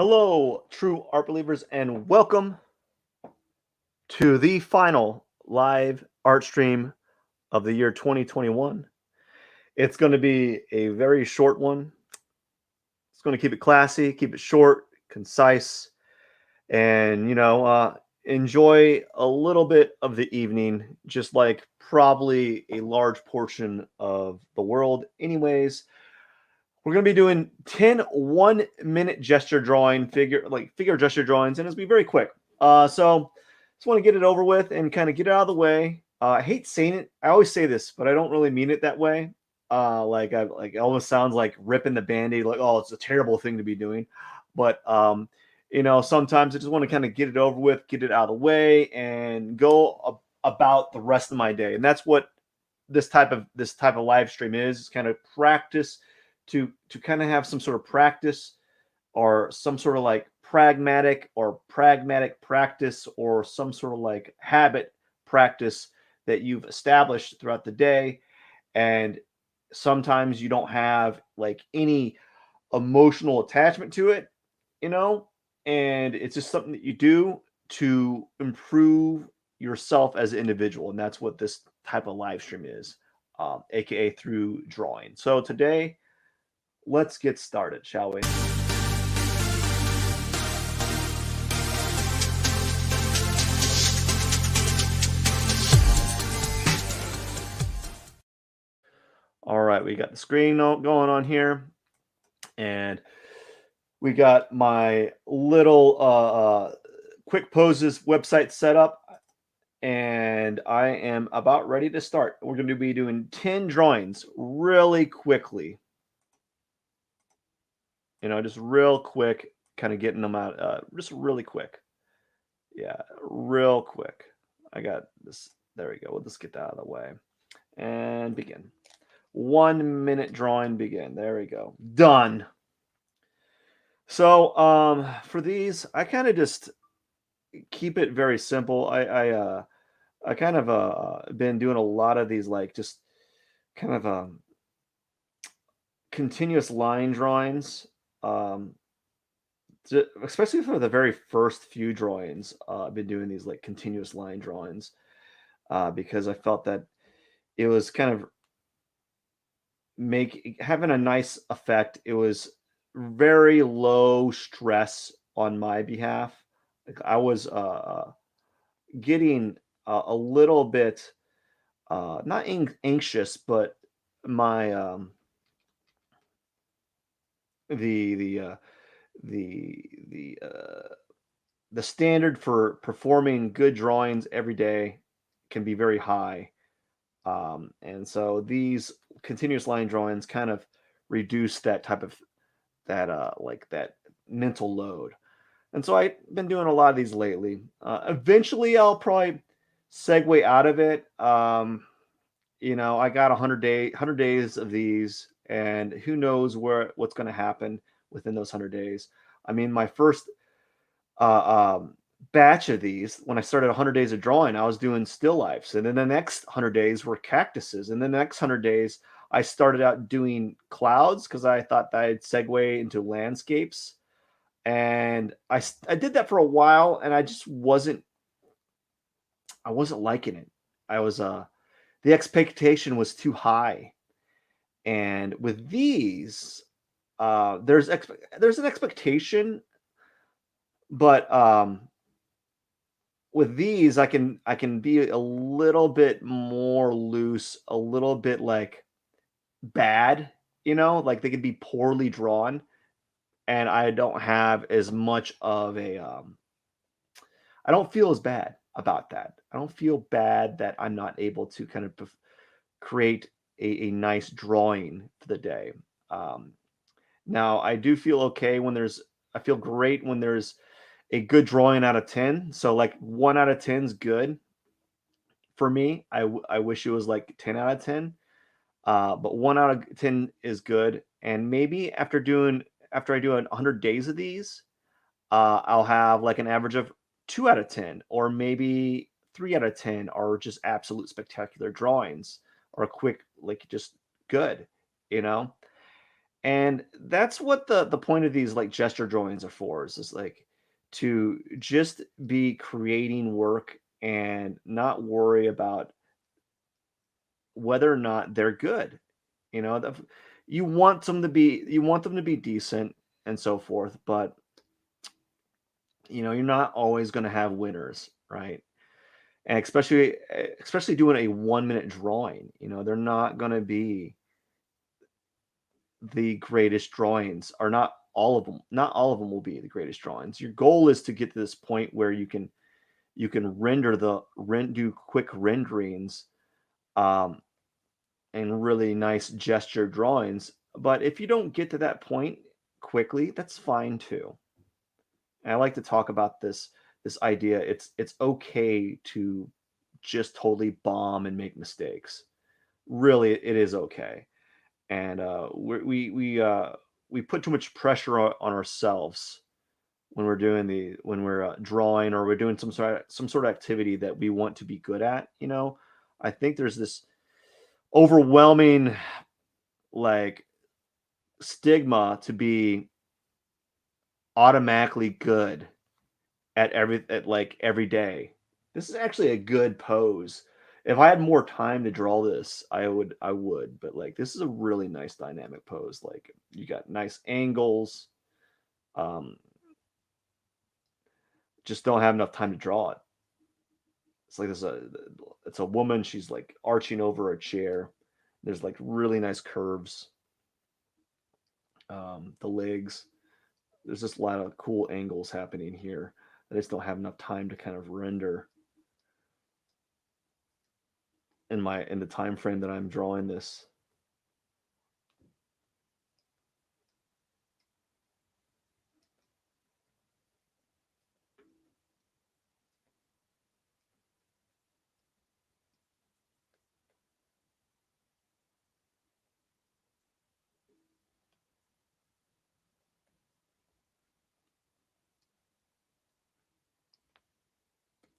Hello, true art believers, and welcome to the final live art stream of the year 2021. It's going to be a very short one. It's going to keep it classy, keep it short, concise, and enjoy a little bit of the evening, just like probably a large portion of the world. Anyways, we're going to be doing 10 1-minute gesture drawing figure gesture drawings, and it's going to be very quick. So just want to get it over with and kind of get it out of the way. I hate saying it. I always say this, but I don't really mean it that way. It almost sounds like ripping the band-aid, like, oh, it's a terrible thing to be doing. But sometimes I just want to kind of get it over with, get it out of the way, and go about the rest of my day. And that's what this type of live stream is. It's kind of practice to kind of have some sort of practice or some sort of like pragmatic practice or some sort of like habit practice that you've established throughout the day. And sometimes you don't have like any emotional attachment to it, you know, and it's just something that you do to improve yourself as an individual. And that's what this type of live stream is, aka through drawing. So today, let's get started, shall we? All right, we got the screen going on here, and we got my little quick poses website set up, and I am about ready to start. We're going to be doing 10 drawings really quickly. Just real quick, kind of getting them out, just really quick. Yeah, real quick. I got this. There we go. We'll just get that out of the way and begin. 1-minute drawing begin. There we go. Done. So for these, I kind of just keep it very simple. I kind of been doing a lot of these like just kind of continuous line drawings. Especially for the very first few drawings, I've been doing these like continuous line drawings because I felt that it was kind of having a nice effect. It was very low stress on my behalf. Like I was getting a little bit not anxious, but my the the the the standard for performing good drawings every day can be very high. And so these continuous line drawings kind of reduce that type of that mental load. And so I've been doing a lot of these lately. Eventually I'll probably segue out of it. I got 100 days of these, and who knows what's going to happen within those 100 days. I mean, my first batch of these, when I started 100 days of drawing, I was doing still lifes, and then the next 100 days were cactuses, and the next 100 days I started out doing clouds because I thought that I'd segue into landscapes, and I did that for a while, and I wasn't liking it. I was the expectation was too high, and with these, there's an expectation, but with these I can be a little bit more loose, a little bit like bad, like they can be poorly drawn, and I don't have as much of a I don't feel as bad about that. I don't feel bad that I'm not able to kind of create a nice drawing for the day. Um, Now I do feel okay I feel great when there's a good drawing out of 10. So like 1 out of 10 is good for me. I wish it was like 10 out of 10. But 1 out of 10 is good. And maybe after I do 100 days of these, I'll have like an average of 2 out of 10, or maybe 3 out of 10 are just absolute spectacular drawings, or quick, like just good, you know? And that's what the point of these like gesture drawings are for, is like to just be creating work and not worry about whether or not they're good. You know, you want them to be decent and so forth, but you're not always going to have winners, right? And especially doing a 1 minute drawing, they're not going to be the greatest drawings, or not all of them will be the greatest drawings. Your goal is to get to this point where you can do quick renderings, um, and really nice gesture drawings. But if you don't get to that point quickly, that's fine too. And I like to talk about this idea. It's okay to just totally bomb and make mistakes. Really, it is okay. And we put too much pressure on ourselves when we're drawing, or we're doing some sort of activity that we want to be good at. I think there's this overwhelming like stigma to be automatically good at like every day. This is actually a good pose. If I had more time to draw this, I would, but like this is a really nice dynamic pose. Like you got nice angles. Um, just don't have enough time to draw it. It's like it's a woman. She's like arching over a chair. There's like really nice curves. The legs. There's just a lot of cool angles happening here. I just don't have enough time to kind of render in the time frame that I'm drawing this.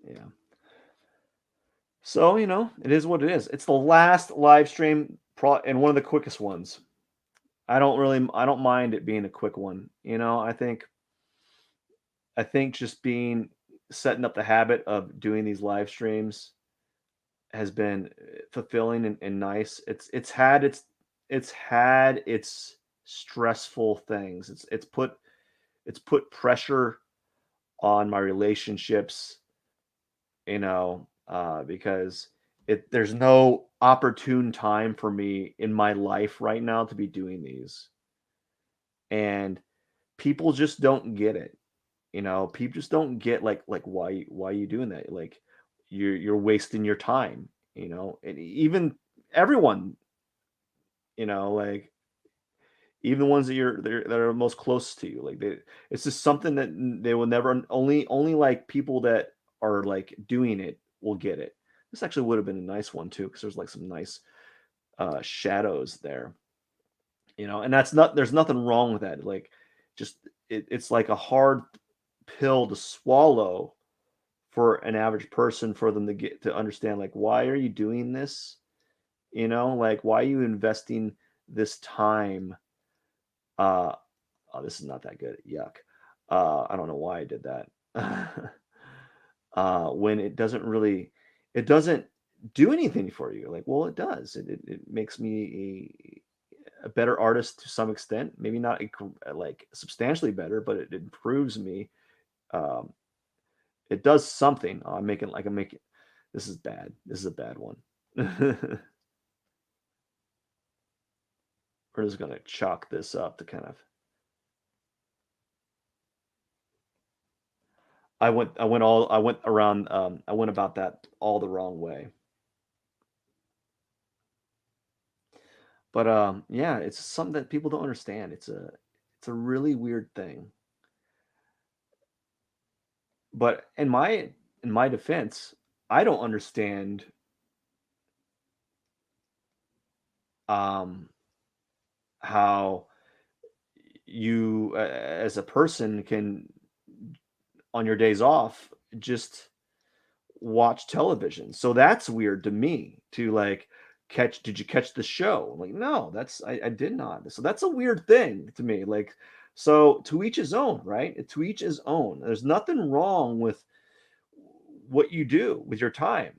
Yeah. So, it is what it is. It's the last live stream and one of the quickest ones. I don't mind it being a quick one. I think just setting up the habit of doing these live streams has been fulfilling and nice. It's had its stressful things. It's put pressure on my relationships, because there's no opportune time for me in my life right now to be doing these. And people just don't get it. People just don't get like why are you doing that? Like you're wasting your time, and even everyone, like even the ones that are most close to you, like it's just something that they will never, only like people that are like doing it will get it. This actually would have been a nice one too, because there's like some nice shadows there, and there's nothing wrong with that. Like just it's like a hard pill to swallow for an average person, for them to get to understand, like, why are you doing this? Like, why are you investing this time? uh oh, this is not that good. Yuck. I don't know why I did that. When it doesn't do anything for you. Like, well, it does. It makes me a better artist to some extent. Maybe not like substantially better, but it improves me. Um, it does something. I'm making. This is bad. This is a bad one. We're just gonna chalk this up to kind of. I went around. I went about that all the wrong way. But yeah, it's something that people don't understand. It's a really weird thing. But in my defense, I don't understand um how you, as a person, can, on your days off, just watch television. So that's weird to me, to like did you catch the show? I'm like, no, I did not. So that's a weird thing to me. Like, so to each his own, right? To each his own. There's nothing wrong with what you do with your time.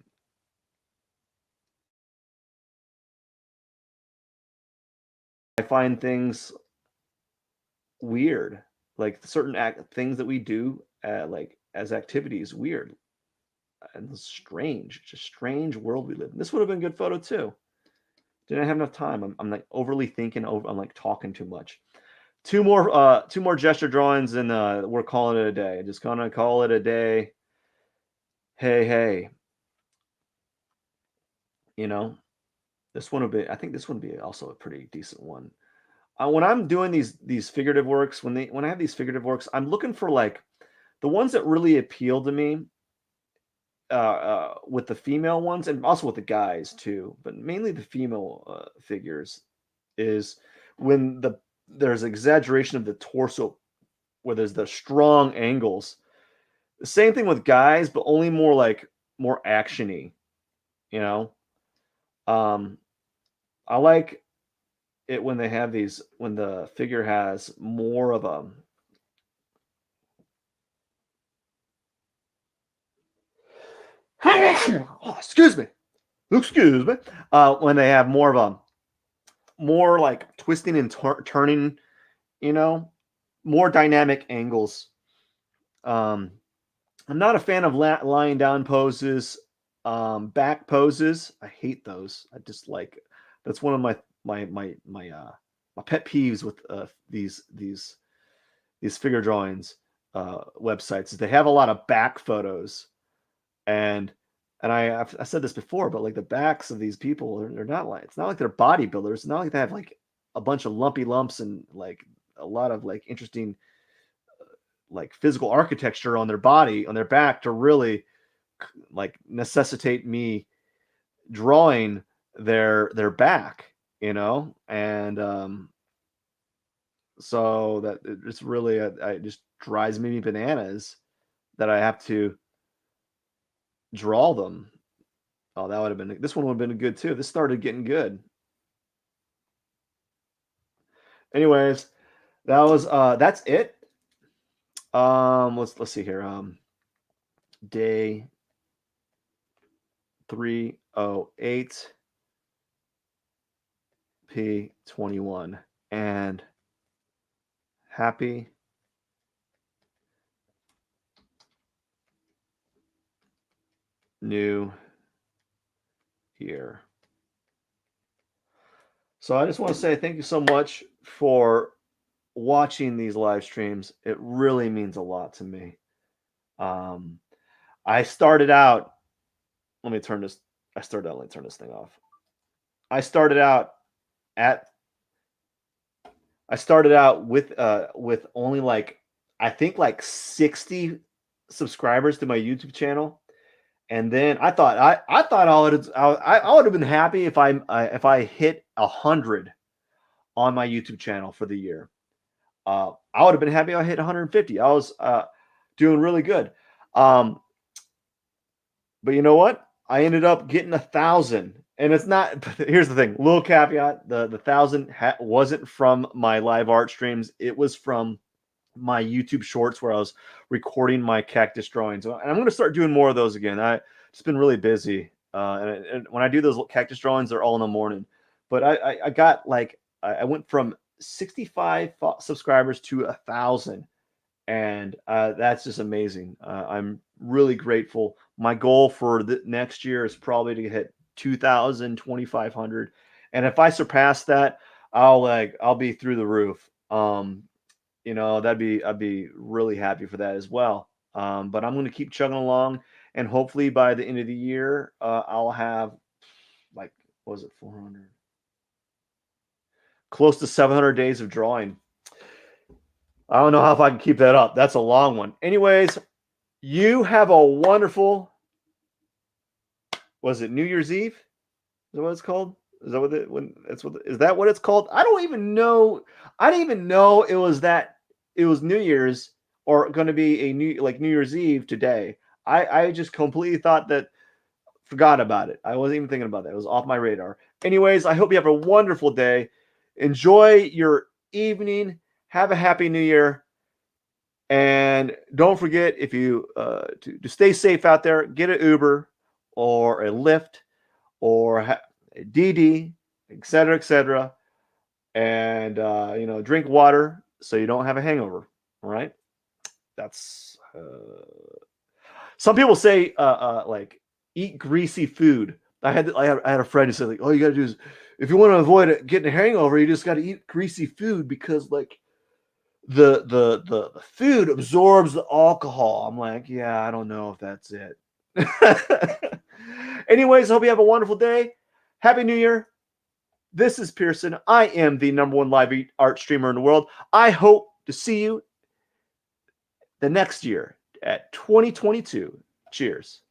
I find things weird, like certain things that we do, like as activities, weird and strange. It's a strange world we live in. This would have been a good photo too. Didn't have enough time. I'm like overly thinking over. I'm like talking too much. Two more gesture drawings, and we're calling it a day. Just gonna call it a day. Hey, hey, you know, this one would be. I think this one would be also a pretty decent one. When I'm doing these figurative works, when I have these figurative works, I'm looking for like the ones that really appeal to me, with the female ones and also with the guys too, but mainly the female figures, is when there's exaggeration of the torso, where there's the strong angles. The same thing with guys, but only more actiony, you know. Um, I like it when they have these when the figure has more of a oh, excuse me, when they have more of a more like twisting and turning, you know, more dynamic angles. Um, I'm not a fan of lying down poses, back poses. I hate those. I just like that's one of my pet peeves with these figure drawings websites. Is they have a lot of back photos, and I said this before, but like the backs of these people, they're not like it's not like they're bodybuilders. It's not like they have like a bunch of lumpy lumps and like a lot of like interesting like physical architecture on their body on their back to really like necessitate me drawing their back, you know. And so that it's really it just drives me bananas that I have to draw them. Oh, that would have been this one would have been good too. This started getting good. Anyways, that's it. Let's see here. Day 308 P21, and happy new year. So I just want to say thank you so much for watching these live streams. It really means a lot to me. Um, I started out. Let me turn this. Let me turn this thing off. I started out at. I started out with only like I think like 60 subscribers to my YouTube channel, and then I thought I would have been happy if I hit 100 on my YouTube channel for the year. I would have been happy if I hit 150. I was doing really good. Um, but you know what? I ended up getting 1,000, and it's not. Here's the thing: little caveat: the 1,000 wasn't from my live art streams. It was from my YouTube shorts where I was recording my cactus drawings, and I'm going to start doing more of those again. I just been really busy, and when I do those cactus drawings, they're all in the morning. But I got like I went from 65 subscribers to 1,000, and that's just amazing. I'm really grateful. My goal for the next year is probably to hit 2,000, 2,500, and if I surpass that, I'll be through the roof. You know, I'd be really happy for that as well. But I'm going to keep chugging along, and hopefully by the end of the year, I'll have like what was it 400, close to 700 days of drawing. I don't know how if I can keep that up. That's a long one. Anyways, you have a wonderful. Was it New Year's Eve? Is that what it's called? Is that what it when that's what is that what it's called? I don't even know. I didn't even know it was that it was New Year's or going to be a New Year's Eve today. I just completely thought that Forgot about it. I wasn't even thinking about that. It was off my radar. Anyways, I hope you have a wonderful day. Enjoy your evening. Have a happy new year. And don't forget, if you to stay safe out there, get an Uber or a Lyft or a DD, etc., etc. And drink water so you don't have a hangover. All right, that's some people say like eat greasy food. I had a friend who said like, all you got to do is if you want to avoid getting a hangover, you just got to eat greasy food because like the food absorbs the alcohol. I'm like, yeah, I don't know if that's it. Anyways, I hope you have a wonderful day. Happy New Year. This is Pierson. I am the #1 live art streamer in the world. I hope to see you the next year at 2022. Cheers.